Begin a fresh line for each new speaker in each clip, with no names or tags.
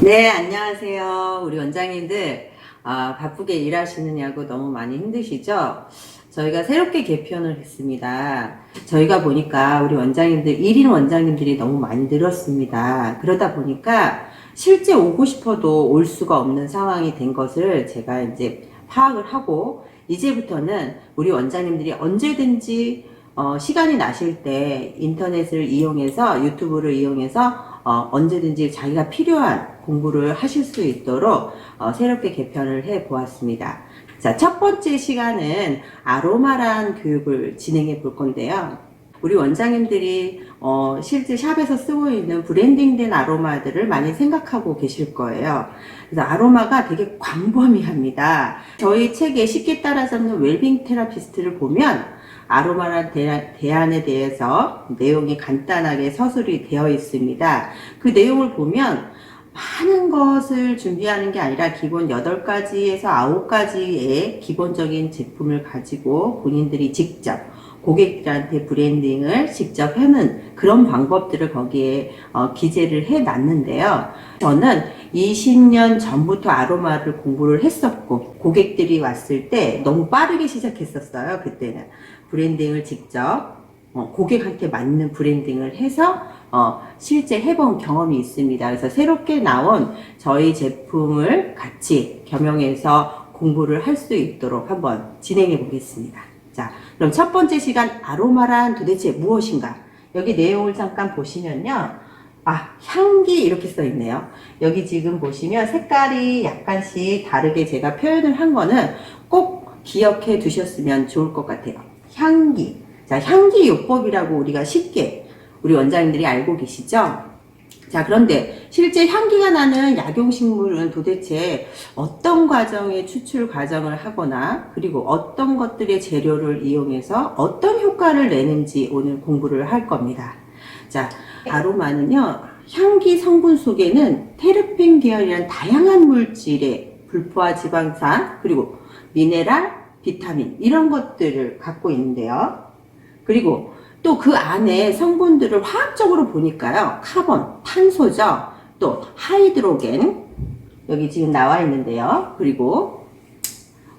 네, 안녕하세요. 우리 원장님들. 바쁘게 일하시느냐고 너무 많이 힘드시죠? 저희가 새롭게 개편을 했습니다. 저희가 보니까 우리 원장님들, 1인 원장님들이 너무 많이 늘었습니다. 그러다 보니까 실제 오고 싶어도 올 수가 없는 상황이 된 것을 제가 이제 파악을 하고, 이제부터는 우리 원장님들이 언제든지 시간이 나실 때 인터넷을 이용해서, 유튜브를 이용해서 언제든지 자기가 필요한 공부를 하실 수 있도록 새롭게 개편을 해 보았습니다. 자, 첫 번째 시간은 아로마란 교육을 진행해 볼 건데요. 우리 원장님들이 실제 샵에서 쓰고 있는 브랜딩된 아로마들을 많이 생각하고 계실 거예요. 그래서 아로마가 되게 광범위합니다. 저희 책에 쉽게 따라잡는 웰빙 테라피스트를 보면 아로마란 대안에 대해서 내용이 간단하게 서술이 되어 있습니다. 그 내용을 보면 많은 것을 준비하는 게 아니라 기본 8가지에서 9가지의 기본적인 제품을 가지고 본인들이 직접 고객들한테 브랜딩을 직접 하는 그런 방법들을 거기에 기재를 해 놨는데요. 저는 20년 전부터 아로마를 공부를 했었고, 고객들이 왔을 때 너무 빠르게 시작했었어요. 그때는 브랜딩을 직접 고객한테 맞는 브랜딩을 해서 실제 해본 경험이 있습니다. 그래서 새롭게 나온 저희 제품을 같이 겸용해서 공부를 할 수 있도록 한번 진행해 보겠습니다. 자, 그럼 첫 번째 시간, 아로마란 도대체 무엇인가? 여기 내용을 잠깐 보시면요. 향기 이렇게 써 있네요. 여기 지금 보시면 색깔이 약간씩 다르게 제가 표현을 한 거는 꼭 기억해 두셨으면 좋을 것 같아요. 향기. 자, 향기 요법이라고 우리가 쉽게 우리 원장님들이 알고 계시죠? 자, 그런데 실제 향기가 나는 약용식물은 도대체 어떤 과정의 추출 과정을 하거나, 그리고 어떤 것들의 재료를 이용해서 어떤 효과를 내는지 오늘 공부를 할 겁니다. 자, 아로마는요, 향기 성분 속에는 테르펜 계열이란 다양한 물질의 불포화 지방산, 그리고 미네랄, 비타민 이런 것들을 갖고 있는데요. 그리고 또 그 안에 성분들을 화학적으로 보니까요, 카본, 탄소죠. 또 하이드로겐, 여기 지금 나와 있는데요. 그리고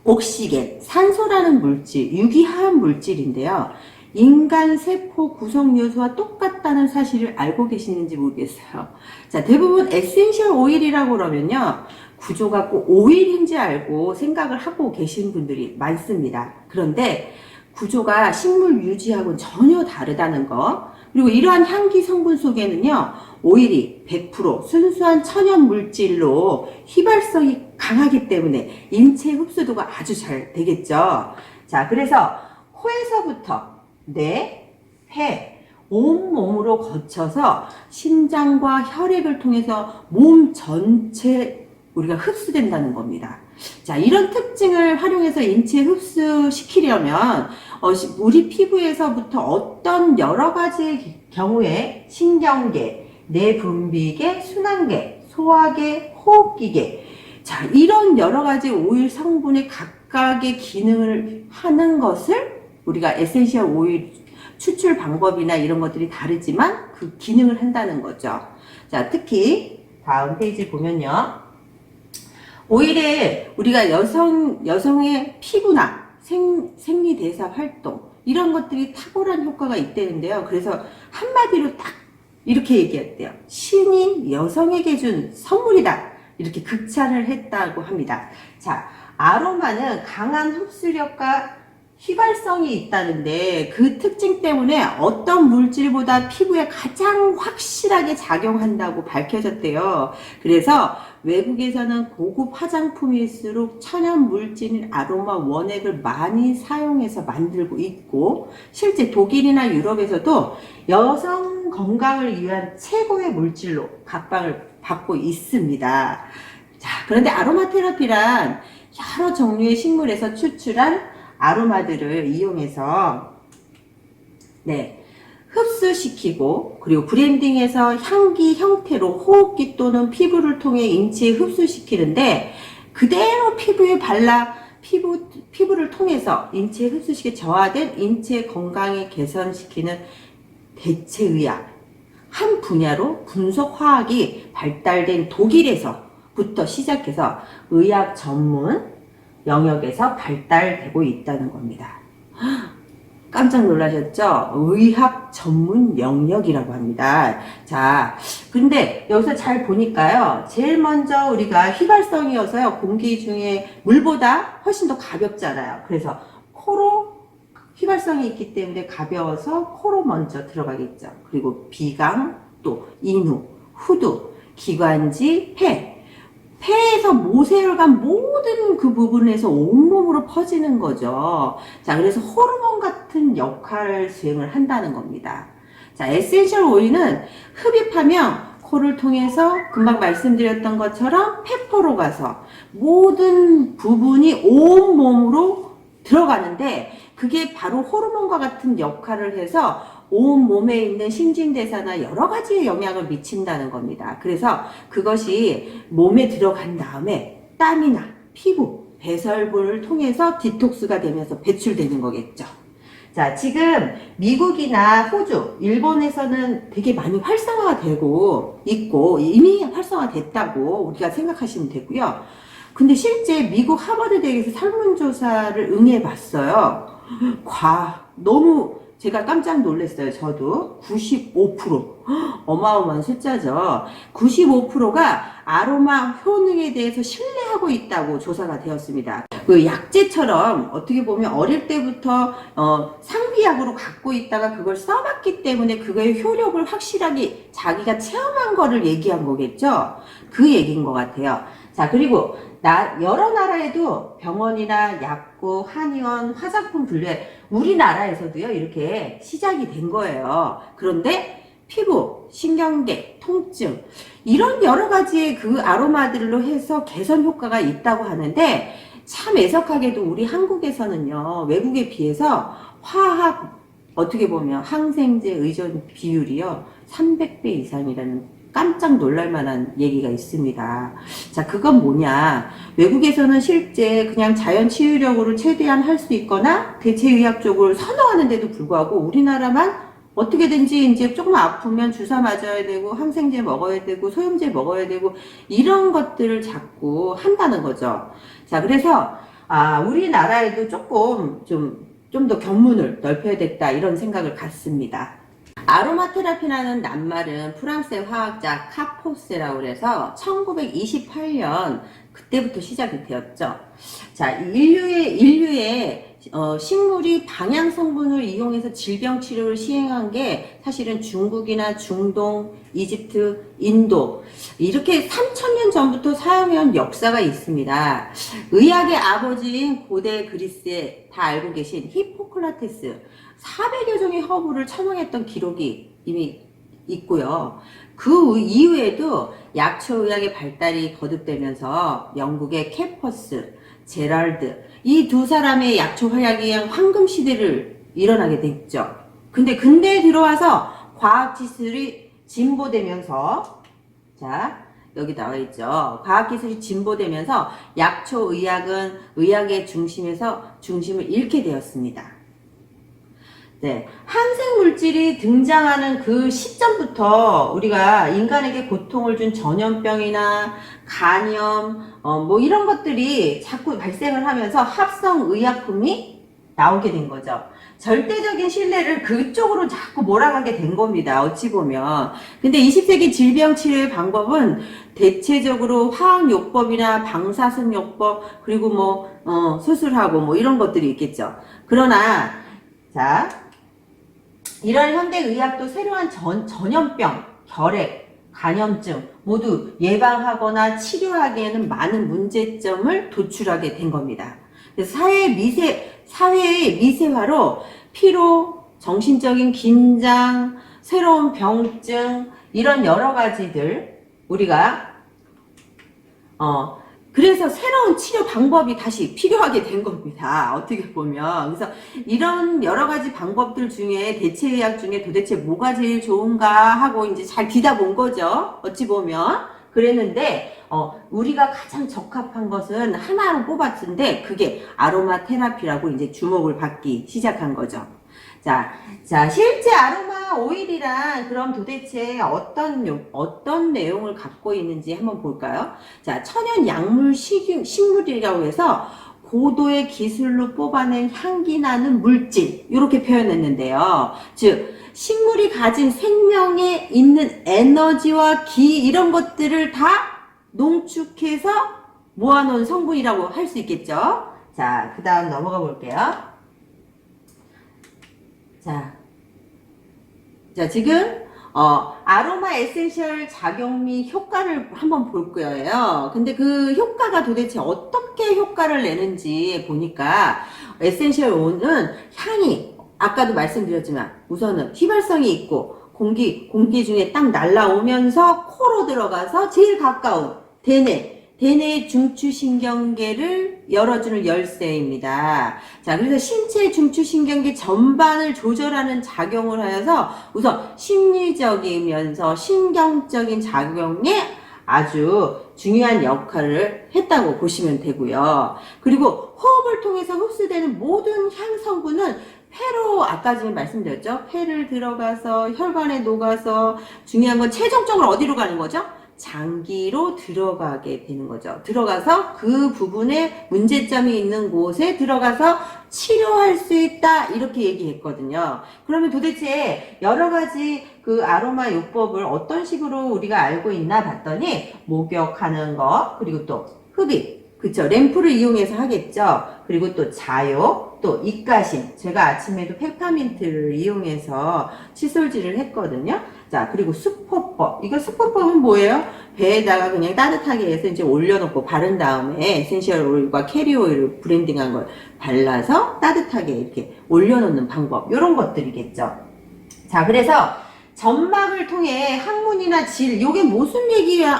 옥시겐, 산소라는 물질, 유기화합 물질인데요. 인간 세포 구성 요소와 똑같다는 사실을 알고 계시는지 모르겠어요. 자, 대부분 에센셜 오일이라고 그러면요, 구조가 꼭 오일인지 알고 생각을 하고 계신 분들이 많습니다. 그런데 구조가 식물 유지하고는 전혀 다르다는 거, 그리고 이러한 향기 성분 속에는요, 오일이 100% 순수한 천연 물질로 휘발성이 강하기 때문에 인체 흡수도가 아주 잘 되겠죠. 자, 그래서 코에서부터 뇌, 폐, 온몸으로 거쳐서 심장과 혈액을 통해서 몸 전체 우리가 흡수된다는 겁니다. 자, 이런 특징을 활용해서 인체에 흡수시키려면 우리 피부에서부터 어떤 여러 가지 경우에 신경계, 내분비계, 순환계, 소화계, 호흡기계, 자, 이런 여러 가지 오일 성분의 각각의 기능을 하는 것을 우리가 에센셜 오일 추출 방법이나 이런 것들이 다르지만 그 기능을 한다는 거죠. 자, 특히 다음 페이지 보면요. 오히려 우리가 여성의 피부나 생리대사 활동 이런 것들이 탁월한 효과가 있다는데요. 그래서 한마디로 딱 이렇게 얘기했대요. 신이 여성에게 준 선물이다. 이렇게 극찬을 했다고 합니다. 자, 아로마는 강한 흡수력과 휘발성이 있다는데 그 특징 때문에 어떤 물질보다 피부에 가장 확실하게 작용한다고 밝혀졌대요. 그래서 외국에서는 고급 화장품일수록 천연 물질인 아로마 원액을 많이 사용해서 만들고 있고, 실제 독일이나 유럽에서도 여성 건강을 위한 최고의 물질로 각광을 받고 있습니다. 자, 그런데 아로마 테라피란 여러 종류의 식물에서 추출한 아로마들을 이용해서 흡수시키고, 그리고 브랜딩해서 향기 형태로 호흡기 또는 피부를 통해 인체에 흡수시키는데 그대로 피부에 발라 피부를 통해서 인체 흡수식이 저하된 인체 건강에 개선시키는 대체의학, 한 분야로 분석화학이 발달된 독일에서부터 시작해서 의학 전문 영역에서 발달되고 있다는 겁니다. 깜짝 놀라셨죠? 의학 전문 영역이라고 합니다. 자, 근데 여기서 잘 보니까요. 제일 먼저 우리가 휘발성이어서요. 공기 중에 물보다 훨씬 더 가볍잖아요. 그래서 코로 휘발성이 있기 때문에 가벼워서 코로 먼저 들어가겠죠. 그리고 비강, 또 인후, 후두, 기관지, 폐. 폐에서 모세혈관 모든 그 부분에서 온몸으로 퍼지는 거죠. 자, 그래서 호르몬 같은 역할을 수행을 한다는 겁니다. 자, 에센셜 오일은 흡입하면 코를 통해서 금방 말씀드렸던 것처럼 폐포로 가서 모든 부분이 온몸으로 들어가는데 그게 바로 호르몬과 같은 역할을 해서 온 몸에 있는 신진대사나 여러 가지의 영향을 미친다는 겁니다. 그래서 그것이 몸에 들어간 다음에 땀이나 피부, 배설물을 통해서 디톡스가 되면서 배출되는 거겠죠. 자, 지금 미국이나 호주, 일본에서는 되게 많이 활성화가 되고 있고 이미 활성화됐다고 우리가 생각하시면 되고요. 근데 실제 미국 하버드 대학에서 설문조사를 응해봤어요. 너무 제가 깜짝 놀랐어요. 저도 95% 어마어마한 숫자죠. 95%가 아로마 효능에 대해서 신뢰하고 있다고 조사가 되었습니다. 그 약재처럼 어떻게 보면 어릴 때부터 상비약으로 갖고 있다가 그걸 써봤기 때문에 그거의 효력을 확실하게 자기가 체험한 거를 얘기한 거겠죠. 그 얘기인 것 같아요. 자, 그리고 여러 나라에도 병원이나 약국, 한의원, 화장품 분류에 우리나라에서도요 이렇게 시작이 된 거예요. 그런데 피부, 신경계, 통증 이런 여러 가지의 그 아로마들로 해서 개선 효과가 있다고 하는데 참 애석하게도 우리 한국에서는요 외국에 비해서 화학 어떻게 보면 항생제 의존 비율이요 300배 이상이라는 깜짝 놀랄만한 얘기가 있습니다. 자, 그건 뭐냐? 외국에서는 실제 그냥 자연 치유력으로 최대한 할 수 있거나 대체의학 쪽을 선호하는데도 불구하고 우리나라만 어떻게든지 이제 조금 아프면 주사 맞아야 되고 항생제 먹어야 되고 소염제 먹어야 되고 이런 것들을 자꾸 한다는 거죠. 자, 그래서 우리나라에도 조금 좀 더 견문을 넓혀야 됐다 이런 생각을 갖습니다. 아로마 테라피라는 낱말은 프랑스의 화학자 카포세라고 해서 1928년 그때부터 시작이 되었죠. 자, 인류의 식물이 방향 성분을 이용해서 질병 치료를 시행한 게 사실은 중국이나 중동, 이집트, 인도 이렇게 3000년 전부터 사용해온 역사가 있습니다. 의학의 아버지인 고대 그리스에 다 알고 계신 히포크라테스 400여 종의 허브를 처방했던 기록이 이미 있고요. 그 이후에도 약초의학의 발달이 거듭되면서 영국의 케퍼스, 제랄드 이 두 사람의 약초 활약이 그냥 황금 시대를 일어나게 됐죠. 근데 근대에 들어와서 과학 기술이 진보되면서 자 여기 나와 있죠. 과학 기술이 진보되면서 약초 의학은 의학의 중심을 잃게 되었습니다. 네, 항생 물질이 등장하는 그 시점부터 우리가 인간에게 고통을 준 전염병이나 간염, 뭐 이런 것들이 자꾸 발생을 하면서 합성 의약품이 나오게 된 거죠. 절대적인 신뢰를 그쪽으로 자꾸 몰아가게 된 겁니다. 어찌 보면. 근데 20세기 질병 치료의 방법은 대체적으로 화학요법이나 방사선요법 그리고 뭐 수술하고 뭐 이런 것들이 있겠죠. 그러나 자. 이런 현대의학도 새로운 전염병, 결핵, 간염증 모두 예방하거나 치료하기에는 많은 문제점을 도출하게 된 겁니다. 그래서 사회의 미세화로 피로, 정신적인 긴장, 새로운 병증 이런 여러 가지들 우리가 그래서 새로운 치료 방법이 다시 필요하게 된 겁니다. 어떻게 보면. 그래서 이런 여러 가지 방법들 중에 대체의학 중에 도대체 뭐가 제일 좋은가 하고 이제 잘 뒤다본 거죠. 어찌 보면. 그랬는데 우리가 가장 적합한 것은 하나로 뽑았는데 그게 아로마 테라피라고 이제 주목을 받기 시작한 거죠. 자, 실제 아로마 오일이란 그럼 도대체 어떤 내용을 갖고 있는지 한번 볼까요? 자, 천연 약물 식물이라고 해서 고도의 기술로 뽑아낸 향기 나는 물질, 이렇게 표현했는데요. 즉, 식물이 가진 생명에 있는 에너지와 기, 이런 것들을 다 농축해서 모아놓은 성분이라고 할 수 있겠죠. 자, 그 다음 넘어가 볼게요. 자, 지금 아로마 에센셜 작용 및 효과를 한번 볼 거예요. 근데 그 효과가 도대체 어떻게 효과를 내는지 보니까 에센셜 오일은 향이 아까도 말씀드렸지만 우선은 휘발성이 있고 공기 중에 딱 날라오면서 코로 들어가서 제일 가까운 대뇌 중추신경계를 열어주는 열쇠입니다. 자, 그래서 신체 중추신경계 전반을 조절하는 작용을 하여서 우선 심리적이면서 신경적인 작용에 아주 중요한 역할을 했다고 보시면 되고요. 그리고 호흡을 통해서 흡수되는 모든 향 성분은 폐로, 아까 지금 말씀드렸죠? 폐를 들어가서 혈관에 녹아서 중요한 건 최종적으로 어디로 가는 거죠? 장기로 들어가게 되는 거죠. 들어가서 그 부분에 문제점이 있는 곳에 들어가서 치료할 수 있다, 이렇게 얘기했거든요. 그러면 도대체 여러 가지 그 아로마 요법을 어떤 식으로 우리가 알고 있나 봤더니 목욕하는 거, 그리고 또 흡입, 그쵸? 램프를 이용해서 하겠죠. 그리고 또 자욕, 또 입가심. 제가 아침에도 페퍼민트를 이용해서 칫솔질을 했거든요. 자, 그리고 수포법. 이거 수포법은 뭐예요? 배에다가 그냥 따뜻하게 해서 이제 올려놓고 바른 다음에 에센셜 오일과 캐리 오일을 브랜딩한 걸 발라서 따뜻하게 이렇게 올려놓는 방법. 이런 것들이겠죠. 자, 그래서 점막을 통해 항문이나 질, 요게 무슨 얘기야?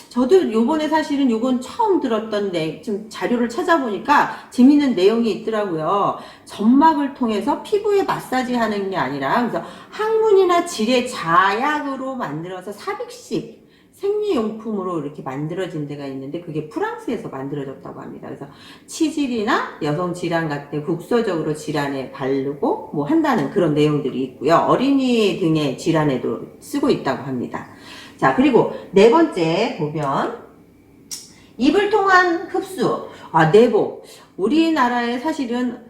저도 요번에 사실은 요건 처음 들었던데, 좀 자료를 찾아보니까 재밌는 내용이 있더라고요. 점막을 통해서 피부에 마사지 하는 게 아니라, 그래서 항문이나 질의 자약으로 만들어서 삽입식, 생리용품으로 이렇게 만들어진 데가 있는데 그게 프랑스에서 만들어졌다고 합니다. 그래서 치질이나 여성 질환 같은 국소적으로 질환에 바르고 뭐 한다는 그런 내용들이 있고요. 어린이 등의 질환에도 쓰고 있다고 합니다. 자, 그리고 네 번째 보면 입을 통한 흡수. 내복. 우리나라에 사실은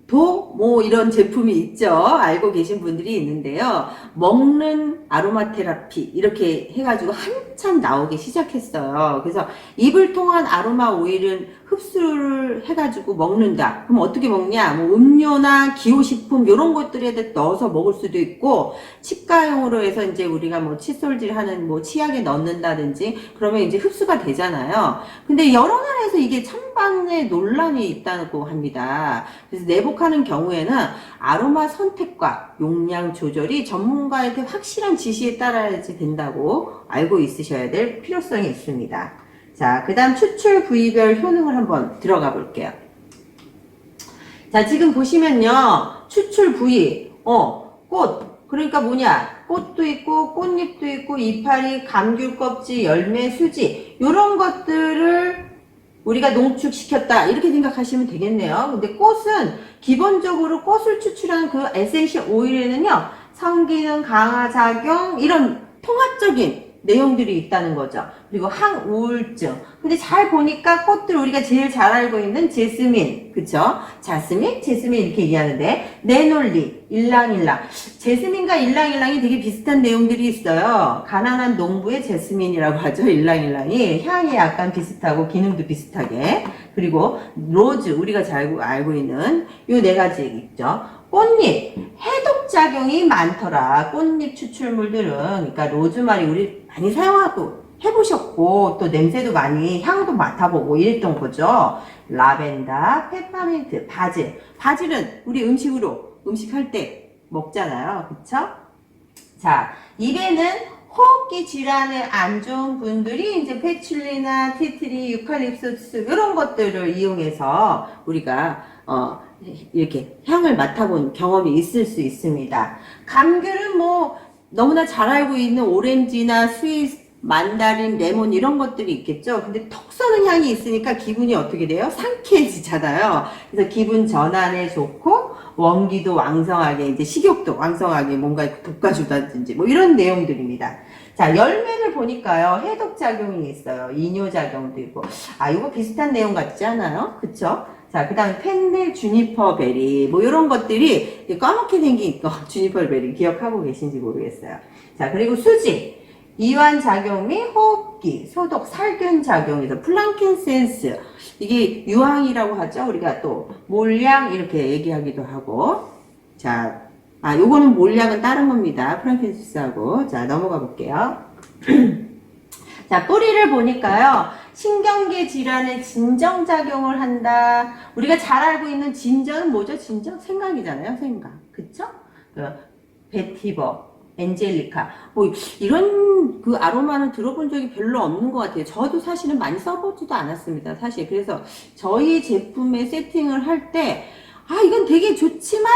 뭐 이런 제품이 있죠. 알고 계신 분들이 있는데요. 먹는 아로마 테라피 이렇게 해가지고 한참 나오기 시작했어요. 그래서 입을 통한 아로마 오일은 흡수를 해가지고 먹는다. 그럼 어떻게 먹냐? 뭐 음료나 기호식품 이런 것들에 넣어서 먹을 수도 있고, 치과용으로 해서 이제 우리가 뭐 칫솔질 하는 뭐 치약에 넣는다든지 그러면 이제 흡수가 되잖아요. 근데 여러 나라에서 이게 찬반의 논란이 있다고 합니다. 그래서 내복하는 경우에는 아로마 선택과 용량 조절이 전문가한테 확실한 지시에 따라야지 된다고 알고 있으셔야 될 필요성이 있습니다. 자, 그 다음 추출 부위별 효능을 한번 들어가 볼게요. 자, 지금 보시면요. 추출 부위, 꽃. 그러니까 뭐냐? 꽃도 있고, 꽃잎도 있고, 이파리, 감귤 껍질, 열매, 수지. 요런 것들을 우리가 농축시켰다. 이렇게 생각하시면 되겠네요. 근데 꽃은 기본적으로 꽃을 추출한 그 에센셜 오일에는요. 성기능 강화 작용, 이런 통합적인 내용들이 있다는 거죠. 그리고 항우울증. 근데 잘 보니까 꽃들 우리가 제일 잘 알고 있는 제스민, 그쵸? 제스민 이렇게 얘기하는데, 네놀리, 일랑일랑. 제스민과 일랑일랑이 되게 비슷한 내용들이 있어요. 가난한 농부의 제스민이라고 하죠. 일랑일랑이. 향이 약간 비슷하고 기능도 비슷하게. 그리고 로즈, 우리가 잘 알고 있는 요 네 가지 있죠. 꽃잎, 해독작용이 많더라. 꽃잎 추출물들은. 그러니까 로즈마리 우리 많이 사용하고 해보셨고, 또 냄새도 많이, 향도 맡아보고 이랬던 거죠. 라벤더, 페퍼민트, 바질. 바질은 우리 음식할 때 먹잖아요. 그쵸? 자, 입에는 호흡기 질환에 안 좋은 분들이 이제 패출리나 티트리, 유칼립투스 이런 것들을 이용해서 우리가 이렇게 향을 맡아본 경험이 있을 수 있습니다. 감귤은 뭐 너무나 잘 알고 있는 오렌지나 스위스 만다린, 레몬 이런 것들이 있겠죠. 근데 톡 쏘는 향이 있으니까 기분이 어떻게 돼요? 상쾌해지잖아요. 그래서 기분 전환에 좋고 원기도 왕성하게, 이제 식욕도 왕성하게 뭔가 돋궈주다든지 뭐 이런 내용들입니다. 자, 열매를 보니까요, 해독작용이 있어요. 이뇨작용도 있고. 아, 이거 비슷한 내용 같지 않아요? 그쵸? 자, 그 다음에 펜넬, 주니퍼 베리, 뭐, 이런 것들이 까맣게 생긴 주니퍼 베리 기억하고 계신지 모르겠어요. 자, 그리고 수지, 이완작용 및 호흡기, 소독, 살균작용에서 플랑킨센스, 이게 유황이라고 하죠. 우리가 또, 몰약, 이렇게 얘기하기도 하고. 자, 요거는 몰약은 다른 겁니다. 프랑킨센스하고. 자, 넘어가 볼게요. 자, 뿌리를 보니까요, 신경계 질환에 진정작용을 한다. 우리가 잘 알고 있는 진정은 뭐죠? 진정? 생강이잖아요, 생강. 그쵸? 베티버, 엔젤리카. 뭐, 이런 그 아로마는 들어본 적이 별로 없는 것 같아요. 저도 사실은 많이 써보지도 않았습니다, 사실. 그래서 저희 제품에 세팅을 할 때, 이건 되게 좋지만,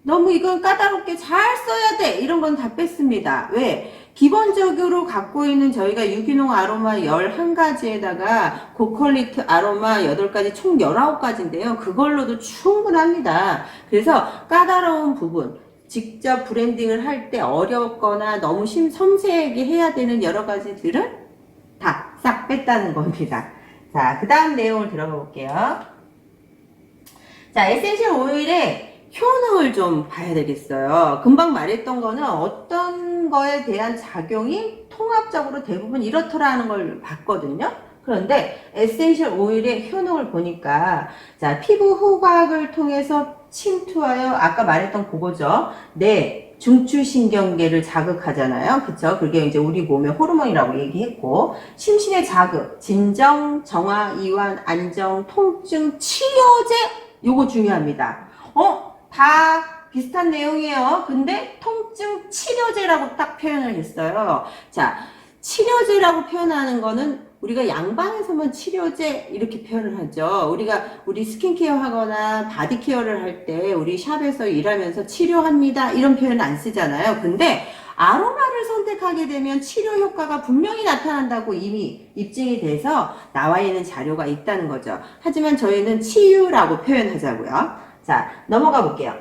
너무 이건 까다롭게 잘 써야 돼! 이런 건 다 뺐습니다. 왜? 기본적으로 갖고 있는 저희가 유기농 아로마 11가지에다가 고퀄리티 아로마 8가지 총 19가지인데요. 그걸로도 충분합니다. 그래서 까다로운 부분, 직접 브랜딩을 할 때 어렵거나 너무 섬세하게 해야 되는 여러 가지들은 다 싹 뺐다는 겁니다. 자, 그 다음 내용을 들어가 볼게요. 자, 에센셜 오일의 효능을 좀 봐야 되겠어요. 금방 말했던 거는 어떤 거에 대한 작용이 통합적으로 대부분 이렇더라는 걸 봤거든요. 그런데 에센셜 오일의 효능을 보니까, 자, 피부 후각을 통해서 침투하여, 아까 말했던 그거죠. 뇌, 중추신경계를 자극하잖아요. 그쵸? 그게 이제 우리 몸의 호르몬이라고 얘기했고, 심신의 자극, 진정, 정화, 이완, 안정, 통증, 치료제, 요거 중요합니다. 다 비슷한 내용이에요. 근데 통증 치료제라고 딱 표현을 했어요. 자, 치료제라고 표현하는 거는 우리가 양방에서만 치료제 이렇게 표현을 하죠. 우리 스킨케어 하거나 바디케어를 할 때 우리 샵에서 일하면서 치료합니다 이런 표현 안 쓰잖아요. 근데 아로마를 선택하게 되면 치료 효과가 분명히 나타난다고 이미 입증이 돼서 나와 있는 자료가 있다는 거죠. 하지만 저희는 치유라고 표현하자고요. 자, 넘어가 볼게요.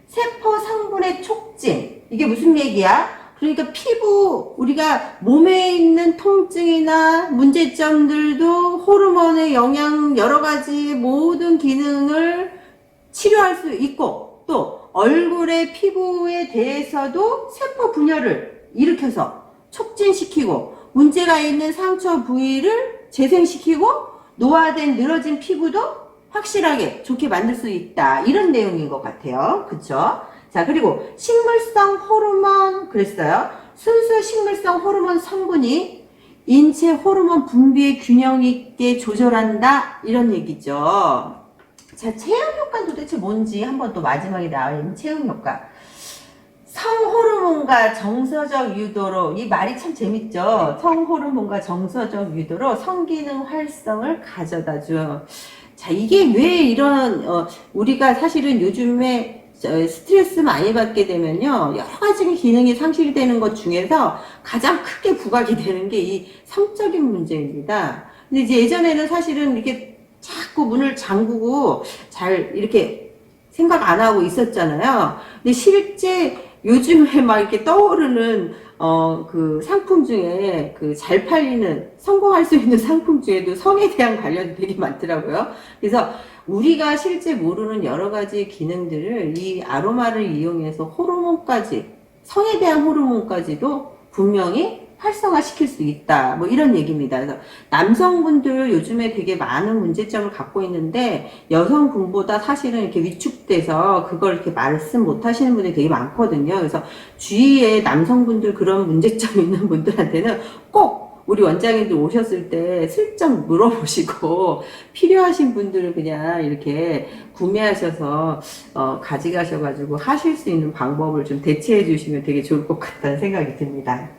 세포 성분의 촉진. 이게 무슨 얘기야? 그러니까 피부, 우리가 몸에 있는 통증이나 문제점들도 호르몬의 영향, 여러 가지 모든 기능을 치료할 수 있고, 또 얼굴의 피부에 대해서도 세포 분열을 일으켜서 촉진시키고, 문제가 있는 상처 부위를 재생시키고, 노화된 늘어진 피부도 확실하게 좋게 만들 수 있다. 이런 내용인 것 같아요. 그쵸? 자, 그리고 식물성 호르몬 그랬어요. 순수 식물성 호르몬 성분이 인체 호르몬 분비의 균형 있게 조절한다. 이런 얘기죠. 자, 체형 효과는 도대체 뭔지 한번 또 마지막에 나와 있는 체형 효과. 성호르몬과 정서적 유도로, 이 말이 참 재밌죠? 성호르몬과 정서적 유도로 성기능 활성을 가져다 줘. 자, 이게 왜 이런, 우리가 사실은 요즘에 스트레스 많이 받게 되면요, 여러 가지 기능이 상실되는 것 중에서 가장 크게 부각이 되는 게 이 성적인 문제입니다. 근데 이제 예전에는 사실은 이렇게 자꾸 문을 잠그고 잘 이렇게 생각 안 하고 있었잖아요. 근데 실제 요즘에 막 이렇게 떠오르는 그 상품 중에 그 잘 팔리는 성공할 수 있는 상품 중에도 성에 대한 관련이 되게 많더라고요. 그래서 우리가 실제 모르는 여러 가지 기능들을 이 아로마를 이용해서 호르몬까지, 성에 대한 호르몬까지도 분명히 활성화시킬 수 있다. 뭐 이런 얘기입니다. 그래서 남성분들 요즘에 되게 많은 문제점을 갖고 있는데 여성분보다 사실은 이렇게 위축돼서 그걸 이렇게 말씀 못 하시는 분들이 되게 많거든요. 그래서 주위에 남성분들 그런 문제점 있는 분들한테는 꼭 우리 원장님들 오셨을 때 슬쩍 물어보시고 필요하신 분들은 그냥 이렇게 구매하셔서 가져가셔가지고 하실 수 있는 방법을 좀 대체해 주시면 되게 좋을 것 같다는 생각이 듭니다.